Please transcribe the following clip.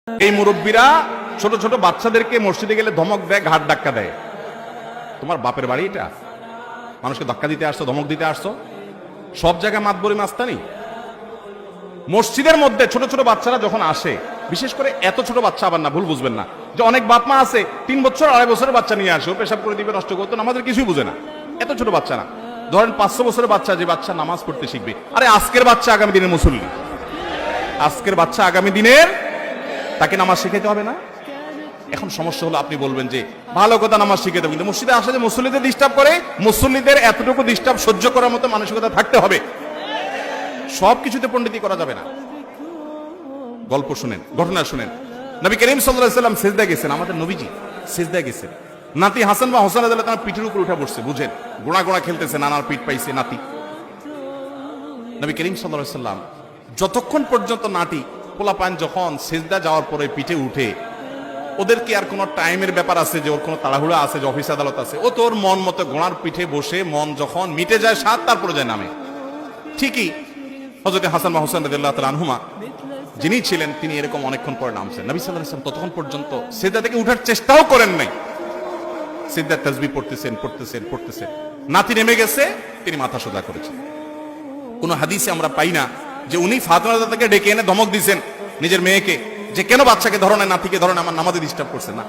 এই মুরব্বীরা ছোট ছোট বাচ্চাদেরকে মসজিদে গেলে ধমক দেয়, ঘাট ধাক্কা দেয়। তোমার বাপের বাড়ি এটা? মানুষকে ধাক্কা দিতে আসছো, ধমক দিতে আসছো? সব জায়গায় মাতবরি মাস্তানি। মসজিদের মধ্যে ছোট ছোট বাচ্চারা যখন আসে, বিশেষ করে এত ছোট বাচ্চা আবার না, ভুল বুঝবেন না, যে অনেক বাপ মা আছে 3 বছর 2.5 বছরের বাচ্চা নিয়ে আসে, ও পেশাব করে দিবে, নষ্ট করতো, আমাদের কিছুই বুঝে না। এত ছোট বাচ্চা না, ধরেন 500 বছরের বাচ্চা, যে বাচ্চা নামাজ পড়তে শিখবে। আরে আজকের বাচ্চা আগামী দিনের মুসল্লি, আজকের বাচ্চা আগামী দিনের, তাকে নামাজ শিখাইতে হবে না? এখন সমস্যা হলো, আপনি বলবেন যে ভালো কথা নামাজ শিখাইতে হবে, কিন্তু মসজিদে আসলে মুসল্লিদের ডিস্টার্ব করে, মুসল্লিদের এতটুকু ডিস্টার্ব সহ্য করার মতো মানসিকতা থাকতে হবে। সবকিছুতে পণ্ডিতি করা যাবে না। গল্প শুনেন, ঘটনা শুনেন। নবী করিম সাল্লাল্লাহু আলাইহি ওয়াসাল্লাম সিজদায় গেছেন, আমাদের নবীজি সিজদায় গেছেন। নাতি হাসান বা হোসেন রাদিয়াল্লাহু তাআলা পিঠের উপর উঠে বসছে, বুঝেন, গোড়া গোড়া খেলতেছে, নানার পিঠ পাইছে নাতি। নবী করিম সাল্লাল্লাহু আলাইহি ওয়াসাল্লাম যতক্ষণ পর্যন্ত নাতি পোলাপান যখন সিজদা যাওয়ার পরে পিঠে উঠে, ওদের কি আর কোনো টাইমের ব্যাপার আছে যে ওর কোনো তাড়াহুড়া আছে, যে অফিস আদালত আছে? ও তোর মন মতো গোড়ার পিঠে বসে, মন যখন মিটে যায় সাত, তারপরে যায় নামে। ঠিকই হযরত হাসান বা হোসেন রাদিয়াল্লাহু তাআলা আনহুমা যিনি ছিলেন, তিনি এরকম অনেকক্ষণ পরে নামছেন। নবী সাল্লাল্লাহু আলাইহি ওয়াসাল্লাম ততক্ষণ পর্যন্ত সিজদা থেকে উঠার চেষ্টাও করেন নাই। সিজদার তাসবিহ পড়তেছেন পড়তেছেন পড়তেছেন, নাতি নেমে গেছে, তিনি মাথা সোজা করেছেন। কোন হাদিসে আমরা পাই না যে উনি ফাতেমা রাদিয়াল্লাহু তাআলাকে ডেকে এনে ধমক দিয়েছেন নিজের মেয়েকে, যে কেন বাচ্চাকে ধরো না, নাতিকে ধরো না, আমার নামাজে ডিস্টার্ব করছে না।